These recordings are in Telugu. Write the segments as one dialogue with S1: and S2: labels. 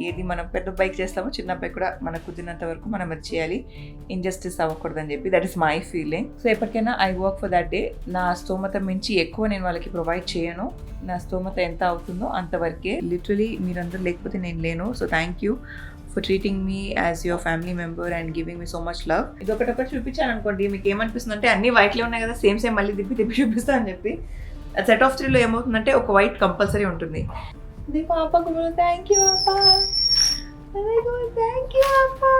S1: ఏది మనం పెద్ద బైక్ చేస్తామో చిన్న అబ్బాయి కూడా మనకు కుదిరినంత వరకు మనం అది చేయాలి, ఇన్జస్టిస్ అవ్వకూడదని చెప్పి. That is my feeling. So ఎప్పటికైనా I work for that day. నా స్తోమత మించి ఎక్కువ నేను వాళ్ళకి ప్రొవైడ్ చేయను. నా స్తోమత ఎంత అవుతుందో అంతవరకే. లిటరలీ మీరందరూ లేకపోతే నేను లేను. So thank you for treating me as your family member and giving me so much love. ఇది ఒకటి చూపించాను అనుకోండి, మీకు ఏమనిపిస్తుంది అంటే అన్ని వైట్లే ఉన్నాయి కదా, సేమ్ మళ్ళీ తిప్పి చూపిస్తా అని చెప్పి. సెట్ ఆఫ్ 3లో ఏమవుతుందంటే ఒక వైట్ కంపల్సరీ ఉంటుంది. థ్యాంక్ యూ అప్పా, థ్యాంక్ యూ అప్పా.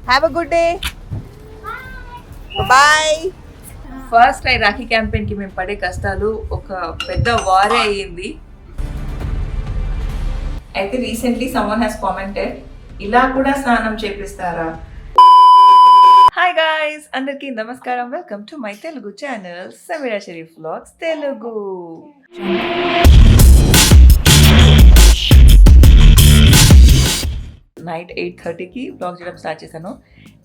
S1: Have a good day, bye. First Rakhi క్యాంపెయిన్కి మేము పడే కష్టాలు ఒక పెద్ద వారే అయ్యింది. అయితే రీసెంట్లీ సమ్వన్ హ్యాస్ కామెంటెడ్, ఇలా కూడా స్నానం చేపిస్తారా? హాయ్ గాయ్స్, అందరికీ నమస్కారం. Welcome to my Telugu channel Sameera Sharif vlogs Telugu. Night 8:30కి వ్లాగ్ చేయడం స్టార్ట్ చేశాను.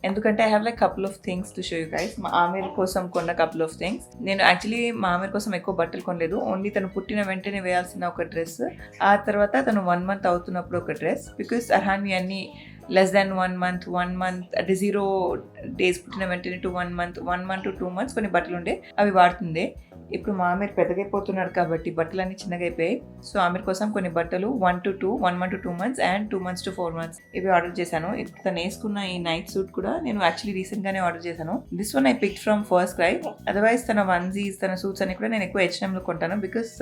S1: ఎందుకంటే I have like couple of things to show you guys. మా ఆమెర్ కోసం కొన్న కపుల్ ఆఫ్ థింగ్స్. నేను యాక్చువల్లీ మా ఆమెర్ కోసం ఎక్కువ బట్టలు కొనలేదు. ఓన్లీ తను పుట్టిన వెంటనే వేయాల్సిన ఒక డ్రెస్, ఆ తర్వాత తను 1 month అవుతున్నప్పుడు ఒక డ్రెస్. బికాస్ అర్హాన్వి అన్ని less than 1 month అంటే 0 days పుట్టిన వెంటనే to 1 month to 2 months కొన్ని బట్టలు ఉండే, అవి వాడుతుండే. ఇప్పుడు మా ఆమెర్ పెద్దగైపోతున్నాడు కాబట్టి బట్టలు అన్ని చిన్నగా అయిపోయాయి. సో ఆమెర్ కోసం కొన్ని బట్టలు 1 month to 2 months and 2 months to 4 months ఇవి ఆర్డర్ చేశాను. ఇప్పుడు తను వేసుకున్న ఈ నైట్ సూట్ కూడా నేను యాక్చువల్లీ రీసెంట్ గానే ఆర్డర్ చేశాను. This one I picked from first cry. Otherwise తన వన్జీస్, తన సూట్స్ అన్ని కూడా నేను ఎక్కువ H&Mలో కొంటాను. బికాస్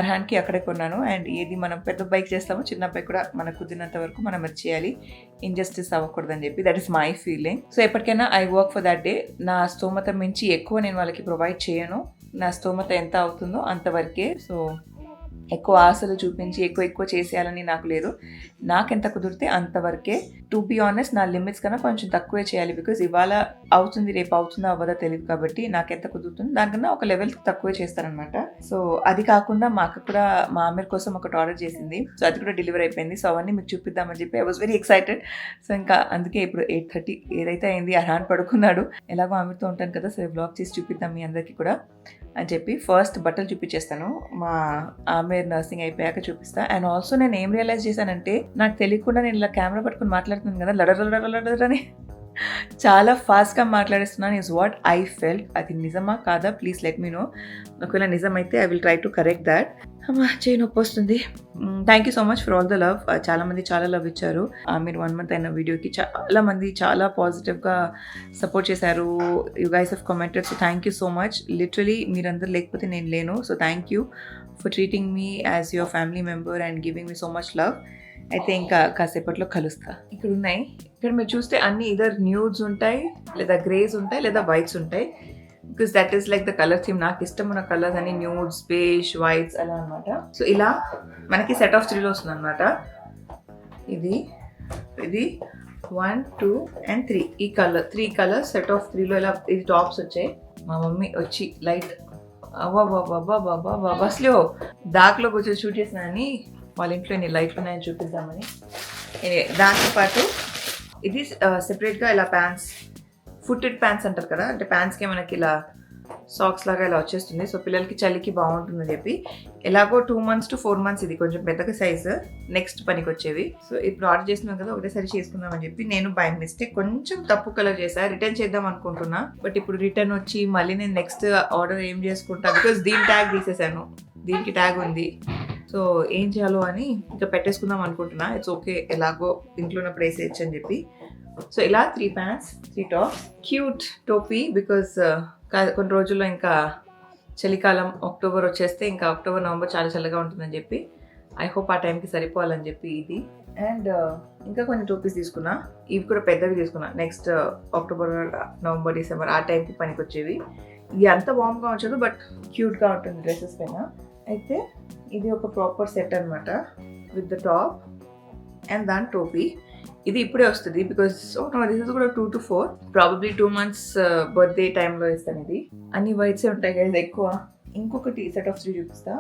S1: అర్హాన్కి అక్కడే కొన్నాను. అండ్ ఏది మనం పెద్ద బైక్ చేస్తామో చిన్న అబ్బాయి కూడా మనకు కుదిరినంత వరకు మనం అది చేయాలి, ఇన్జస్టిస్ అవ్వకూడదని చెప్పి. That is my feeling. So ఎప్పటికైనా I work for that day. నా స్తోమత మించి ఎక్కువ నేను వాళ్ళకి ప్రొవైడ్ చేయను. నా స్తోమత ఎంత అవుతుందో అంతవరకే. సో ఎక్కువ ఆశలు చూపించి ఎక్కువ చేసేయాలని నాకు లేదు. నాకెంత కుదిరితే అంతవరకే. టు బీ ఆనెస్ట్, నా లిమిట్స్ కన్నా కొంచెం తక్కువే చేయాలి. బికాజ్ ఇవాళ అవుతుంది, రేపు అవుతుందో అవ్వదో తెలియదు కాబట్టి నాకెంత కుదురుతుంది దానికన్నా ఒక లెవెల్ తక్కువే చేస్తారనమాట. సో అది కాకుండా మా అక్క కూడా మా ఆమెర్ కోసం ఒకటి ఆర్డర్ చేసింది. సో అది కూడా డెలివరీ అయిపోయింది. సో అవన్నీ మీకు చూపిద్దామని చెప్పి I was very excited. So ఇంకా అందుకే ఇప్పుడు 8:30 ఏదైతే అయింది, అర్హాన్ పడుకున్నాడు. ఎలాగో ఆమెతో ఉంటాను కదా, సో బ్లాగ్ చేసి చూపిద్దాం మీ అందరికీ కూడా అని చెప్పి ఫస్ట్ బట్టలు చూపించేస్తాను. మా ఆమెర్ నర్సింగ్ అయిపోయాక చూపిస్తా. అండ్ ఆల్సో నేను ఏం రియలైజ్ చేశానంటే, నాకు తెలియకుండా నేను ఇలా కెమెరా పట్టుకుని మాట్లాడుతున్నాను కదా, లడరని చాలా ఫాస్ట్గా మాట్లాడేస్తున్నాను. Is what I felt. అది నిజమా కాదా ప్లీజ్ లెట్ మీ నో. ఒకవేళ నిజమైతే I will try to correct that. చేయి నొప్పి వస్తుంది. Thank you so much for all the love. చాలామంది చాలా లవ్ ఇచ్చారు. మీరు 1 month అయిన వీడియోకి చాలామంది చాలా పాజిటివ్గా సపోర్ట్ చేశారు. You guys have commented. So thank you so much. Literally మీరందరూ లేకపోతే నేను లేను. So thank you for treating me as your family member and giving me so much love. అయితే ఇంకా కాసేపట్లో కలుస్తా. ఇక్కడ ఉన్నాయి, ఇక్కడ మీరు చూస్తే అన్ని ఇదర్ న్యూడ్స్ ఉంటాయి, లేదా గ్రేస్ ఉంటాయి, లేదా వైట్స్ ఉంటాయి. Because that is like the colour theme. నాకు ఇష్టమైన కలర్స్ అన్ని న్యూడ్స్, బేజ్, వైట్స్ అలా అనమాట. సో ఇలా మనకి సెట్ ఆఫ్ 3లో వస్తుంది అనమాట. ఇది 1, 2 and 3 ఈ కలర్ 3 కలర్స్ సెట్ ఆఫ్ 3లో ఇలా ఇది టాప్స్ వచ్చాయి. మా మమ్మీ వచ్చి లైట్ అసలు దాక్లో కూర్చొని షూట్ చేసినానని వాళ్ళ ఇంట్లో ఎన్ని లైట్లు ఉన్నాయని చూపిద్దామని. దాంతోపాటు ఇది సెపరేట్గా ఇలా ప్యాంట్స్, ఫుట్టెడ్ ప్యాంట్స్ అంటారు కదా, అంటే ప్యాంట్స్కి మనకి ఇలా సాక్స్ లాగా ఇలా వచ్చేస్తుంది. సో పిల్లలకి చలికి బాగుంటుందని చెప్పి ఎలాగో 2 months to 4 months ఇది కొంచెం పెద్దగా సైజు, నెక్స్ట్ పనికి వచ్చేవి. సో ఇప్పుడు ఆర్డర్ చేస్తున్నాం కదా, ఒకటేసారి చేసుకుందామని చెప్పి నేను బై మిస్టేక్ కొంచెం తప్పు కలర్ చేశాను. రిటర్న్ చేద్దాం అనుకుంటున్నా, బట్ ఇప్పుడు రిటర్న్ వచ్చి మళ్ళీ నేను నెక్స్ట్ ఆర్డర్ ఏం చేసుకుంటా. బికాస్ దీని ట్యాగ్ తీసేసాను, దీనికి ట్యాగ్ ఉంది. సో ఏం చేయాలో అని ఇంకా పెట్టేసుకుందాం అనుకుంటున్నా. ఇట్స్ ఓకే, ఎలాగో ఇంట్లో ఉన్నప్పుడు వేసేయచ్చు అని చెప్పి. సో ఇలా 3 pants 3 tops. క్యూట్ టోపీ. బికాస్ కొన్ని రోజుల్లో ఇంకా చలికాలం అక్టోబర్ వచ్చేస్తే ఇంకా అక్టోబర్, నవంబర్ చాలా చల్లగా ఉంటుందని చెప్పి ఐ హోప్ ఆ టైంకి సరిపోవాలని చెప్పి ఇది. అండ్ ఇంకా కొన్ని టోపీస్ తీసుకున్నా, ఇవి కూడా పెద్దవి తీసుకున్నా. నెక్స్ట్ అక్టోబర్, నవంబర్, డిసెంబర్ ఆ టైంకి పనికి వచ్చేవి. ఇది అంత వామ్గా ఉంచదు, బట్ క్యూట్గా ఉంటుంది డ్రెస్సెస్ పైన. అయితే ఇది ఒక ప్రాపర్ సెట్ అనమాట, విత్ ద టాప్ అండ్ దాని టోపీ. ఇది ఇప్పుడే వస్తుంది బికాస్ దిస్ ఇస్ కూడా 2 to 4, ప్రాబబ్లీ 2 months బర్త్డే టైంలో వేస్తాను. ఇది అన్ని వైట్సే ఉంటాయి కదా ఎక్కువ. ఇంకొకటి సెట్ ఆఫ్ 3 చూపిస్తా,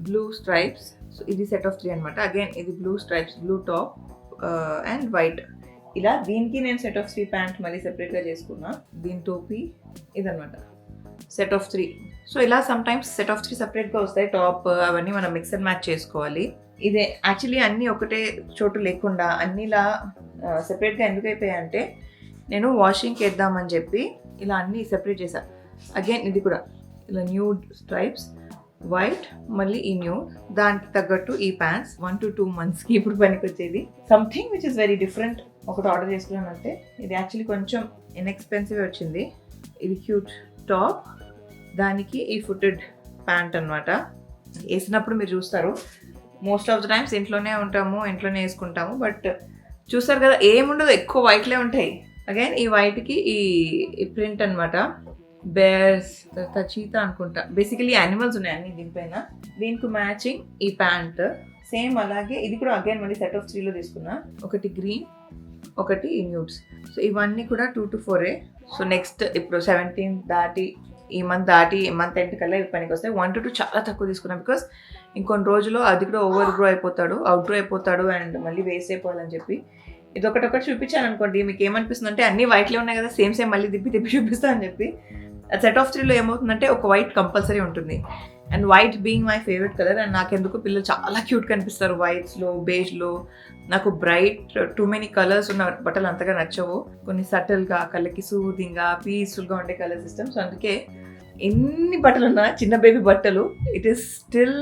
S1: బ్లూ స్ట్రైప్స్. సో ఇది సెట్ ఆఫ్ 3 అనమాట. అగైన్ ఇది blue stripes, blue top and white. ఇలా దీనికి నేను సెట్ ఆఫ్ 3 ప్యాంట్ మళ్ళీ సెపరేట్గా చేసుకున్నా. దీని టోపీ ఇదనమాట సెట్ ఆఫ్ 3. సో ఇలా సమ్ టైమ్స్ సెట్ ఆఫ్ 3 సెపరేట్గా వస్తాయి. టాప్ అవన్నీ మనం మిక్స్ అండ్ మ్యాచ్ చేసుకోవాలి. ఇదే యాక్చువల్లీ అన్నీ ఒకటే చోటు లేకుండా అన్నిలా సెపరేట్గా ఎందుకు అయిపోయాయంటే నేను వాషింగ్కి వేద్దామని చెప్పి ఇలా అన్నీ సెపరేట్ చేశాను. అగైన్ ఇది కూడా ఇలా న్యూడ్ స్ట్రైప్స్, వైట్, మళ్ళీ ఈ న్యూడ్, దానికి తగ్గట్టు ఈ ప్యాంట్స్ 1 to 2 monthsకి ఇప్పుడు పనికి వచ్చేది. Something which is very different ఒకటి ఆర్డర్ చేసుకున్నానంటే ఇది యాక్చువల్లీ కొంచెం ఇన్ఎక్స్పెన్సివ్ వచ్చింది. ఇది క్యూట్ టాప్, దానికి ఈ ఫుటెడ్ ప్యాంట్ అనమాట. వేసినప్పుడు మీరు చూస్తారు, మోస్ట్ ఆఫ్ ద టైమ్స్ ఇంట్లోనే ఉంటాము, ఇంట్లోనే వేసుకుంటాము. బట్ చూస్తారు కదా ఏముండదు, ఎక్కువ వైట్లే ఉంటాయి. అగైన్ ఈ వైట్కి ఈ ప్రింట్ అనమాట, బేర్స్, చీతా అనుకుంటా, బేసికలీ యానిమల్స్ ఉన్నాయి అన్ని దీనిపైన. దీనికి మ్యాచింగ్ ఈ ప్యాంట్ సేమ్ అలాగే. ఇది కూడా అగైన్ మళ్ళీ సెట్ ఆఫ్ 3లో తీసుకున్నా. ఒకటి గ్రీన్, ఒకటి ఈ న్యూడ్స్. సో ఇవన్నీ కూడా 2 to 4. సో నెక్స్ట్ ఇప్పుడు 17 దాటి ఈ మంత్ ఎండ్ కల్లా ఇవి పనికి వస్తాయి. 1 to 2 చాలా తక్కువ తీసుకున్నాను, బికాస్ ఇంకొన్ని రోజుల్లో అది కూడా అవుట్గ్రో అయిపోతాడు అండ్ మళ్ళీ వేస్ట్ అయిపోవాలని చెప్పి. ఇది ఒకటి చూపించాను అనుకోండి, మీకు ఏమనిపిస్తుంది అంటే అన్ని వైట్లే ఉన్నాయి కదా, సేమ్ మళ్ళీ తిప్పి చూపిస్తా అని చెప్పి. సెట్ ఆఫ్ 3లో ఏమవుతుందంటే ఒక వైట్ కంపల్సరీ ఉంటుంది. And white being my favourite colour. And నాకెందుకు పిల్లలు చాలా క్యూట్ కనిపిస్తారు వైట్స్లో, బేజ్లో. నాకు బ్రైట్ టూ మెనీ కలర్స్ ఉన్న బట్టలు అంతగా నచ్చవు. కొన్ని సటిల్గా, కళ్ళకి సూదింగ్గా, పీస్ఫుల్గా ఉండే కలర్స్ ఇష్టం. సో అందుకే ఎన్ని బట్టలు ఉన్నా, చిన్న బేబీ బట్టలు, ఇట్ ఈస్ స్టిల్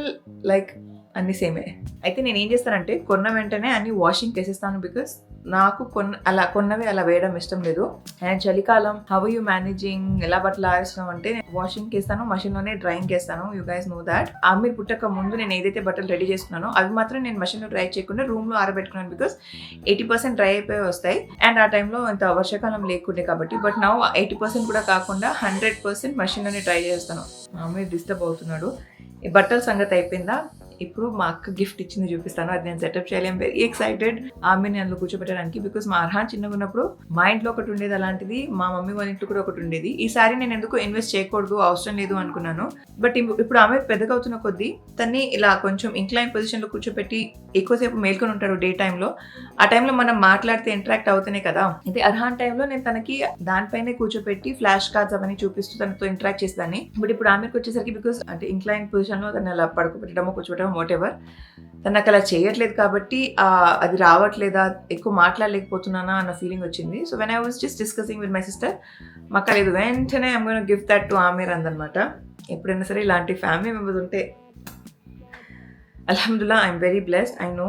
S1: లైక్ అన్ని సేమే. అయితే నేను ఏం చేస్తానంటే కొన్న వెంటనే అన్ని వాషింగ్ వేసేస్తాను, బికాస్ నాకు కొన్నవి అలా వేయడం ఇష్టం లేదు. అండ్ చలికాలం, హౌ యూ మేనేజింగ్, ఎలా బట్టలు ఆరేస్తాం అంటే వాషింగ్ వేస్తాను, మషిన్లోనే డ్రైయింగ్ వేస్తాను. You guys know that. మీరు పుట్టక ముందు నేను ఏదైతే బట్టలు రెడీ చేసుకున్నానో అవి మాత్రం నేను మషిన్లో డ్రై చేయకుండా రూమ్లో ఆరబెట్టుకున్నాను, బికాస్ 80% డ్రై అయిపోయి వస్తాయి. అండ్ ఆ టైంలో ఇంత వర్షాకాలం లేకుండే కాబట్టి. బట్ నా 80% కూడా కాకుండా 100% మషిన్లోనే డ్రై చేస్తాను. మా అమ్మాయి డిస్టర్బ్ అవుతున్నాడు. ఈ బట్టల సంగతి అయిపోయిందా? ఇప్పుడు మా అక్క గిఫ్ట్ ఇచ్చింది చూపిస్తాను. అది నేను సెటప్ చేయాలి. ఐమ్ వెరీ ఎక్సైటెడ్ ఆమెని అందులో కూర్చోబెట్టడానికి. బికాస్ మా అర్హాన్ చిన్నగా ఉన్నప్పుడు మా ఇంట్లో ఒకటి ఉండేది అలాంటిది, మా మమ్మీ వాళ్ళ ఇంట్లో కూడా ఒకటి ఉండేది. ఈసారి నేను ఎందుకు ఇన్వెస్ట్ చేయకూడదు, అవసరం లేదు అనుకున్నాను. బట్ ఇప్పుడు ఆమె పెద్దగా అవుతున్న కొద్దీ తన్ని ఇలా కొంచెం ఇంక్లైన్ పొజిషన్లో కూర్చోబెట్టి ఎక్కువసేపు మేల్కొని ఉంటాడు డే టైంలో. ఆ టైంలో మనం మాట్లాడితే ఇంటరాక్ట్ అవుతూనే కదా. అయితే అర్హాన్ టైంలో నేను తనకి దానిపైనే కూర్చోబెట్టి ఫ్లాష్ కార్డ్స్ అవన్నీ చూపిస్తూ తనతో ఇంటరాక్ట్ చేసేదాన్ని. బట్ ఇప్పుడు ఆమెకి వచ్చేసరికి బికాస్ అంటే ఇంక్లైన్ పొజిషన్లో తను అలా పడుకోబెట్టడమో కూర్చోబెట్టడం వాట్ ఎవర్, తను నాకు అలా చేయట్లేదు కాబట్టి అది రావట్లేదా, ఎక్కువ మాట్లాడలేకపోతున్నానా అన్న ఫీలింగ్ వచ్చింది. So when I was just discussing with my sister, మాకు లేదు వెంటనే I'm gonna give that to Aamir అందనమాట. ఎప్పుడైనా సరే ఇలాంటి ఫ్యామిలీ మెంబర్స్ ఉంటే అల్హమ్దుల్లా I'm very blessed. I know.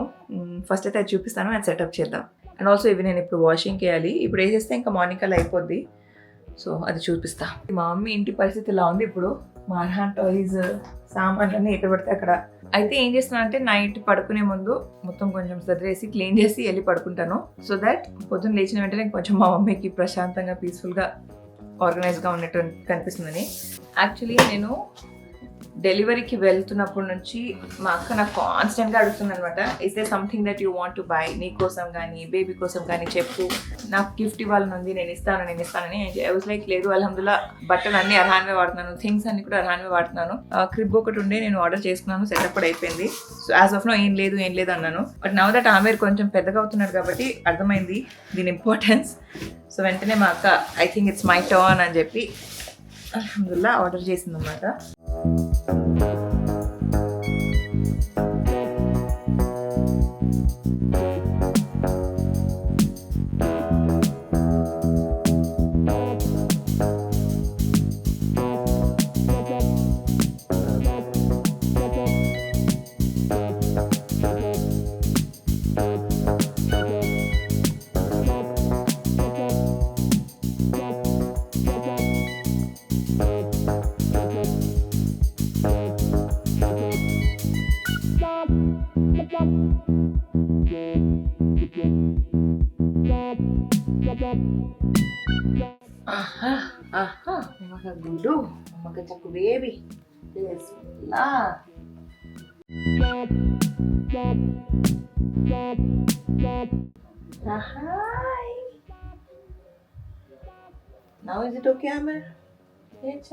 S1: First అయితే అది చూపిస్తాను అండ్ సెటప్ చేద్దాం. అండ్ ఆల్సో ఇవి నేను ఇప్పుడు వాషింగ్ చేయాలి. ఇప్పుడు వేసేస్తే ఇంకా మార్నింగ్ కల్లా అయిపోద్ది. సో అది చూపిస్తా. మా మమ్మీ ఇంటి పరిస్థితి ఇలా ఉంది ఇప్పుడు. మా అర్హాన్ టాయ్స్, సామాన్లన్నీ ఎక్కడ పడితే అక్కడ. అయితే ఏం చేస్తున్నాను అంటే నైట్ పడుకునే ముందు మొత్తం కొంచెం సదిరేసి క్లీన్ చేసి వెళ్ళి పడుకుంటాను. సో దట్ పొద్దున్న లేచిన వెంటనే కొంచెం మా మమ్మీకి ప్రశాంతంగా, పీస్ఫుల్గా, ఆర్గనైజ్గా ఉన్నట్టు కనిపిస్తుందని. యాక్చువల్లీ నేను డెలివరీకి వెళ్తున్నప్పటి నుంచి మా అక్క నాకు కాన్స్టెంట్గా అడుగుతుంది అనమాట, is they something that you want to buy, నీ కోసం కానీ బేబీ కోసం కానీ చెప్పు, నాకు గిఫ్ట్ ఇవ్వాలని ఉంది, నేను ఇస్తానని. ఐ వాజ్ లైక్ లేదు అల్హమ్దుల్లా బట్టలు అన్నీ అర్హాన్వే వాడుతున్నాను, థింగ్స్ అన్ని కూడా అర్హాన్వే వాడుతున్నాను. క్రిబ్ ఒకటి ఉండే నేను ఆర్డర్ చేసుకున్నాను, సెటప్ కూడా అయిపోయింది. సో యాజ్ ఆఫ్ నో ఏం లేదు అన్నాను. బట్ నౌ దట్ ఆమె కొంచెం పెద్దగా అవుతున్నాడు కాబట్టి అర్థమైంది దీని ఇంపార్టెన్స్. సో వెంటనే మా అక్క I think it's my turn అని చెప్పి అల్హమ్దుల్లా order చేసిందన్నమాట. Maka gudu, maka caku baby. Bismillah. Hi. Now is it okay, Amir? Yes,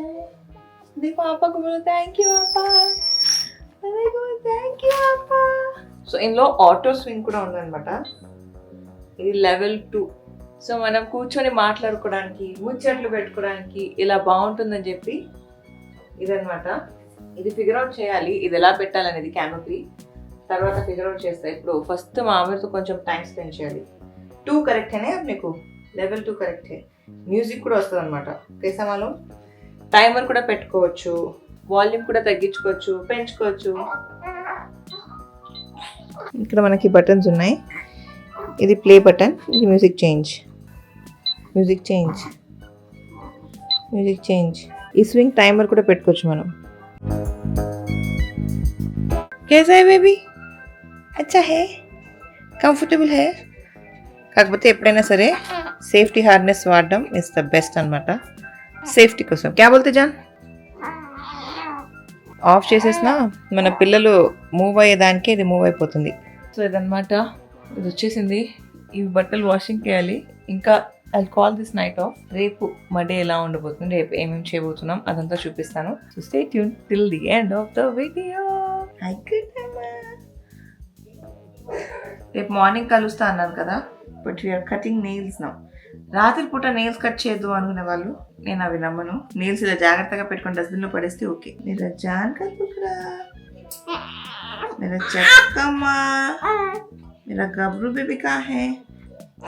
S1: देखो पापा को बोलो थैंक यू पापा. देखो थैंक यू पापा. సో ఇందులో ఆటో స్వింగ్ కూడా ఉందన్నమాట. ఇది లెవెల్ 2. సో మనం కూర్చొని మాట్లాడుకోవడానికి, ముచ్చట్లు పెట్టుకోవడానికి ఇలా బాగుంటుందని చెప్పి ఇదనమాట. ఇది ఫిగర్ అవుట్ చేయాలి ఇది ఎలా పెట్టాలనేది క్యానోపీ. తర్వాత ఫిగర్ అవుట్ చేస్తా. ఇప్పుడు ఫస్ట్ మా ఆవిడతో కొంచెం టైం స్పెండ్ చేయాలి. 2 కరెక్ట్ है నీకు లెవెల్ 2 కరెక్ట్ है. మ్యూజిక్ కూడా వస్తుంది అనమాట. కేసమాలో టైమర్ కూడా పెట్టుకోవచ్చు, వాల్యూమ్ కూడా తగ్గించుకోవచ్చు, పెంచుకోవచ్చు. ఇక్కడ మనకి బటన్స్ ఉన్నాయి. ఇది ప్లే బటన్, ఇది music change. Music change, music change. ఈ స్వింగ్ టైమర్ కూడా పెట్టుకోవచ్చు మనం. कैसा है बेबी? अच्छा है, కంఫర్టబుల్ है. కాకపోతే ఎప్పుడైనా సరే సేఫ్టీ హార్నెస్ వాడడం ఇస్ ద బెస్ట్ అనమాట, సేఫ్టీ కోసం. క్యా బోల్తే జాన్? ఆఫ్ చేసేసినా మన పిల్లలు మూవ్ అయ్యేదానికి ఇది మూవ్ అయిపోతుంది. సో ఇదనమాట, ఇది వచ్చేసింది. ఇవి బట్టలు వాషింగ్ చేయాలి. ఇంకా I call this knight of. రేపు మా డే ఎలా ఉండబోతుంది, రేపు ఏమేమి చేయబోతున్నాం అదంతా చూపిస్తాను. So stay tune till the end of the video. రేపు మార్నింగ్ కలుస్తా అన్నారు కదా, but we're cutting nails now. రాత్రి పూట నెయిల్స్ కట్ చేయొద్దు అనుకునే వాళ్ళు, నేను అవి నమ్మను. నెయిల్స్ ఇలా జాగ్రత్తగా పెట్టుకొని డస్ట్బిన్లో పడేస్తే ఓకే. मेरा जान का टुकड़ा, मेरा चक्कम्मा, मेरा गबरू बेबी कहाँ है?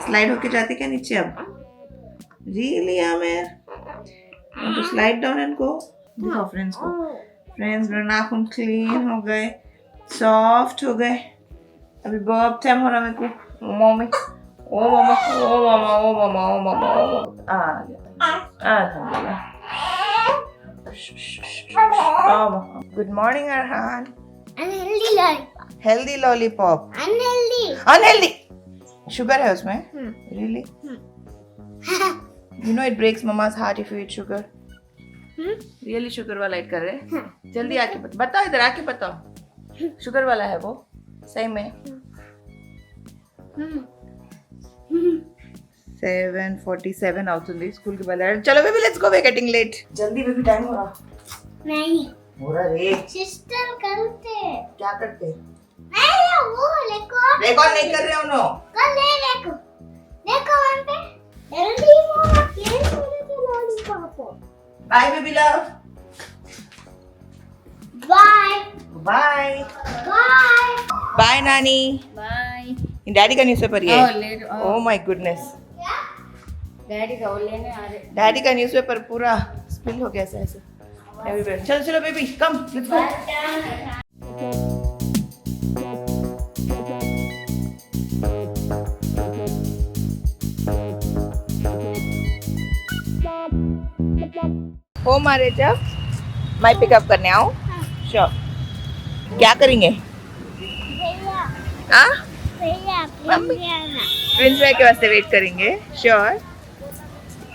S1: स्लाइड होके जाते क्या नीचे? अब रियली आमिर, तो स्लाइड डाउन एंड गो. दिखाओ फ्रेंड्स को. फ्रेंड्स मेरे नाखून क्लीन हो गए, सॉफ्ट हो गए. अभी बहुत टाइम हो रहा मेरे को. ओ मम्मी, ओ मामा, ओ मामा, ओ मामा, ओ मामा, ओ मामा. अल्हम्दुलिल्लाह. Good morning Arhan.
S2: Unhealthy lollipop.
S1: Healthy lollipop.
S2: Unhealthy.
S1: Unhealthy. Sugar है उसमें? Really? You know it breaks mama's heart if you eat sugar. Really sugar वाला ईट कर रहे? जल्दी आके बताओ, इधर आके बताओ. शुगर वाला है वो सही में? 7:47 అవుతుంది. స్కూల్ కి వెళ్ళాలి. చలో baby let's go, we getting late. जल्दी बेबी टाइम हो रहा.
S2: नहीं
S1: हो रहा रे.
S2: सिस्टर करते.
S1: क्या करते?
S2: नहीं वो लेको.
S1: रिकॉर्ड नहीं कर रहे हो नो.
S2: कर ले लेको. देखो वहां पे जल्दी वो प्लेस हो रहे थे lollipop.
S1: Bye baby love.
S2: Bye
S1: bye
S2: bye
S1: bye नानी.
S2: बाय.
S1: डैडी का न्यूज़पेपर ये. Oh my goodness.
S2: डैडी का वो लेने आ रहे.
S1: डैडी का न्यूज़पेपर पूरा स्पिल हो गया ऐसे एवरीवेयर. चलो चलो baby come let's go. Home आ रहे जब मैं पिकअप करने आऊँ. श्योर. क्या करेंगे?
S2: भैया
S1: हाँ
S2: भैया
S1: मम्मी.
S2: प्लीज आना.
S1: प्रिंस भाई के वास्ते वेट करेंगे. श्योर.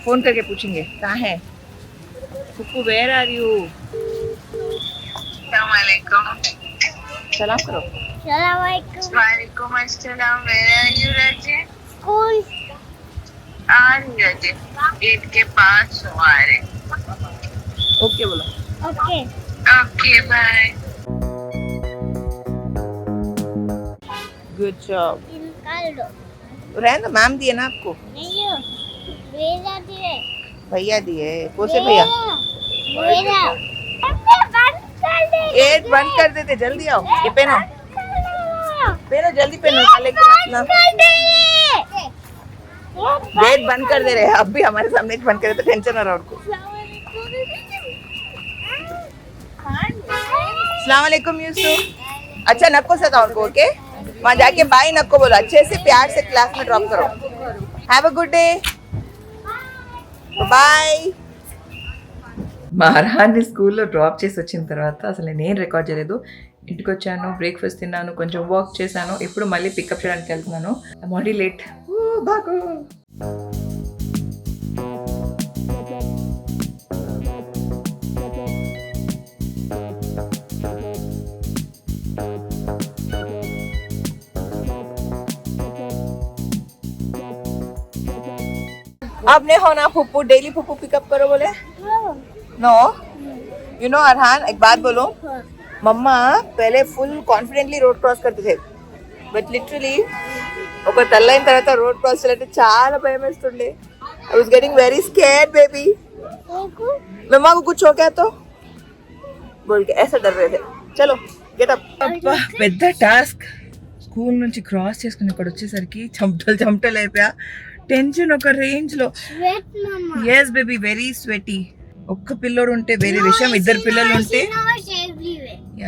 S1: फोन करके पूछेंगे कहाँ है कुकू, वेयर आर यू. सलाम करो.
S2: सलाम वालेकुम.
S3: वालेकुम अस्सलाम. Where are you Raje?
S2: School.
S3: आ रही रजे, गेट के पास हूँ. आ रहे.
S1: ओके बोलो.
S2: Okay.
S3: Okay bye.
S1: Good job.
S2: निकाल दो.
S1: रहने दो, मैम दिए ना आपको.
S2: नहीं हो भैया दिए.
S1: भैया दिए. कौन से भैया?
S2: भैया बंद कर दे.
S1: गेट बंद कर देते. जल्दी आओ. ये पहनो पहनो जल्दी पहनो. गेट बंद कर दे रहे हैं. अब भी हमारे सामने बंद करे तो टेंशन हो रहा है उनको. अस्सलाम वालेकुम यूसुफ. अच्छा नको सताओ उनको. ओके वहाँ जाके बाय नको बोलो. अच्छे से प्यार से क्लास में ड्रॉप करो. Have a good day. Bye. మా అర్హాన్ని స్కూల్లో డ్రాప్ చేసి వచ్చిన తర్వాత అసలు నేను రికార్డ్ చేయలేదు. ఇంటికి వచ్చాను, బ్రేక్ఫాస్ట్ తిన్నాను, కొంచెం వాక్ చేశాను. ఇప్పుడు మళ్ళీ పికప్ చేయడానికి వెళ్తున్నాను. I'm already late. బాగు. आपने होना फुप्पू डेली फुप्पू पिकअप करो बोले. नो यू नो अरहान एक बात बोलो. मम्मा पहले फुल कॉन्फिडेंटली रोड क्रॉस करते थे, बट लिटरली ఒక తల్లైన తర్వాత రోడ్ క్రాస్ చేయాలంటే చాలా భయం వేస్తుండే. I was getting very scared baby. मम्मा को कुछ हो गया तो बोल के ऐसा डर रहे थे. चलो గెట్ అప్. పెద్ద టాస్క్. స్కూల్ నుంచి క్రాస్ చేసుకుని ఇక్కడ వచ్చేసరికి చెమటలు అయిపోయా. టెన్షన్ ఒక రేంజ్ లో.
S2: Sweat, mama.
S1: Yes baby, very sweaty. ఒక్క పిల్లోడు ఉంటే వేరే విషయం, ఇద్దరు పిల్లలు ఉంటే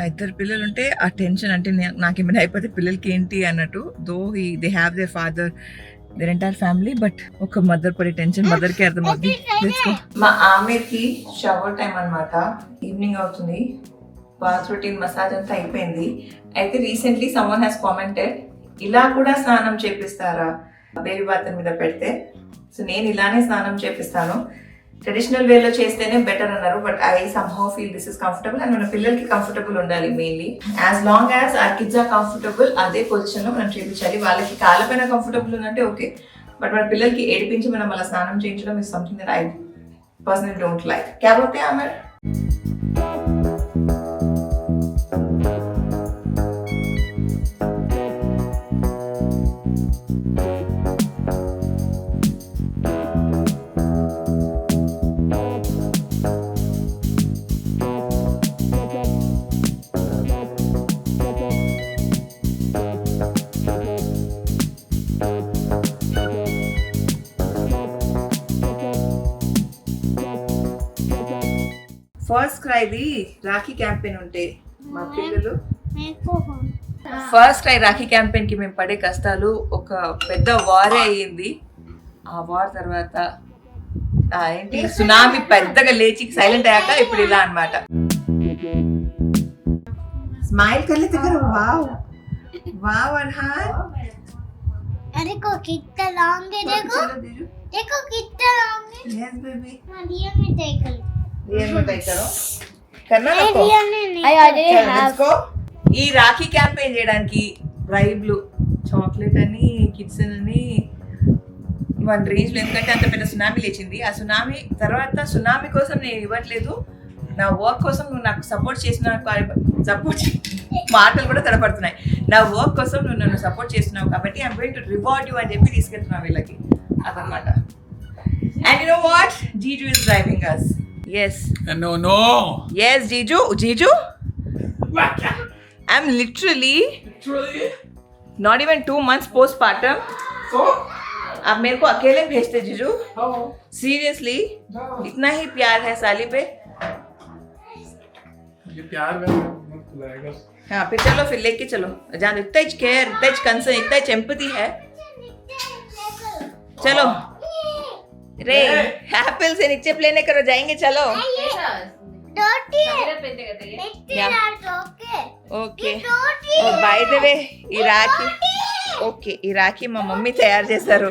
S1: ఇద్దరు పిల్లలు ఉంటే ఆ టెన్షన్ అంటే నాకేమైనా అయిపోతే పిల్లలకి ఏంటి అన్నట్టు. Though they have their father, their entire family, but ఒక మదర్ పడే టెన్షన్ మదర్ కి అర్థమవుతుంది. మా ఆమెకి షవర్ టైం అన్నమాట. ఈవినింగ్ అవుతుంది, బాత్ రొటీన్ మసాజ్ అంతా అయిపోయింది. అయితే రీసెంట్లీ సమ్వన్ హ్యాస్ కామెంటెడ్, ఇలా కూడా స్నానం చేపిస్తారా బేబీ బాత్ మీద పెడితే. సో నేను ఇలానే స్నానం చేపిస్తాను. ట్రెడిషనల్ వేలో చేస్తేనే బెటర్ అన్నారు, but I somehow feel this is comfortable. And మన పిల్లలకి కంఫర్టబుల్ ఉండాలి మెయిన్లీ. యాజ్ లాంగ్ యాజ్ ఆ కిడ్స్ ఆర్ కంఫర్టబుల్, అదే పొజిషన్ లో మనం చేయించాలి. వాళ్ళకి కాళ్ళపైన కంఫర్టబుల్ ఉందంటే ఓకే, బట్ మన పిల్లలకి ఏడిపించి మనం అలా స్నానం చేయించడం is something that I personally don't like. క్యా బోల్తే ఆమెర్? ఫస్ట్ క్రైది రాఖీ క్యాంపెయిన్ ఉంటే మా పిల్లలు ఫస్ట్ క్రై రాఖీ క్యాంపెయిన్ కి మేము పడే కష్టాలు ఒక పెద్ద వారే అయ్యింది. ఆ వార్ తర్వాత ఏంటి సునామీ పెద్దగా లేచి సైలెంట్ అయ్యాక ఇప్పుడు ఇలా అన్నమాట. స్మైల్ కర్లే దగ్గర వావ్ వావ్ అర్హాన్.
S2: देखो कितना लॉन्ग है, देखो देखो कितना लॉन्ग है.
S1: यस बेबी,
S2: रियल में टाइकल
S1: रियल में टाइक करो करना ना को.
S2: रियल में नहीं. I already have.
S1: को ఈ రాఖీ క్యాంపెయిన్ చేయడానికి బ్రైబ్లు చాక్లెట్ అని కిడ్స్ అని వన్ రేంజ్ లో, ఎందుకంటే అంత పెద్ద సునామీ లేచింది. ఆ సునామీ తర్వాత సునామీ కోసం నేను ఇవ్వట్లేదు, నా వర్క్ కోసం నువ్వు నాకు సపోర్ట్ చేసిన సపోర్ట్ మాటలు కూడా తడపడుతున్నాయి. నా వర్క్ కోసం నువ్వు నన్ను సపోర్ట్ చేస్తున్నావు కాబట్టి I'm going to reward you అని చెప్పి తీసుకెళ్తున్నావు వీళ్ళకి అదనమాట. అండ్ యు నో వాట్, జీజు is driving us. Yes.
S4: No.
S1: Yes, Jiju. I'm literally not even 2 months postpartum.
S4: So?
S1: अब मेरे को अकेले भेजते जीजू?
S4: How?
S1: Seriously? इतना ही प्यार है साली पे?
S4: ये प्यार में मत खिलाएगा.
S1: हाँ फिर चलो, फिर लेके चलो. जान इतना ही केयर, इतना ही कंसर्न, इतना ही एम्पैथी है. चलो रे, एप्पल से नीचे प्लेने करो, जाएंगे चलो.
S2: डॉटी है.
S1: क्या?
S2: Okay
S1: okay.
S2: डॉटी
S1: బై ద వే ఈ రాఖీ మా మమ్మీ తయారు చేశారు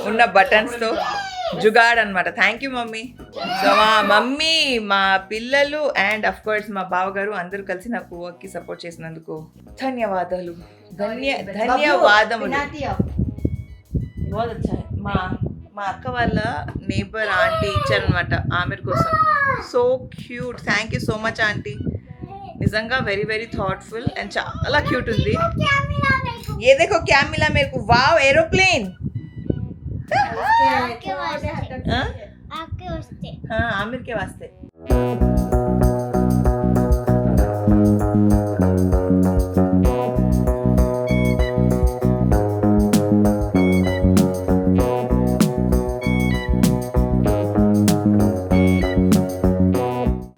S1: ఉన్న బటన్స్ తో, జుగాడ్ అన్నమాట. Thank you mummy. సో మా మమ్మీ, మా పిల్లలు అండ్ అఫ్ కోర్స్ మా బావగారు అందరూ కలిసి నాకు వర్క్ కి సపోర్ట్ చేసినందుకు ధన్యవాదాలు. ధన్యవాదములు. बहुत अच्छा है. మా అక్క వాళ్ళ నేబర్ ఆంటీ ఇచ్చారనమాట ఆమెర్ కోసం. So cute. Thank you so much aunty. నిజంగా వెరీ వెరీ థాట్ఫుల్ అండ్ చాలా క్యూట్ ఉంది.
S2: क्या मिला मेरे को?
S1: ये देखो क्या मिला मेरे को. वाव, एरोप्लेन.
S2: आपके वास्ते.
S1: हाँ
S2: आपके वास्ते.
S1: हाँ, आमिर के वास्ते.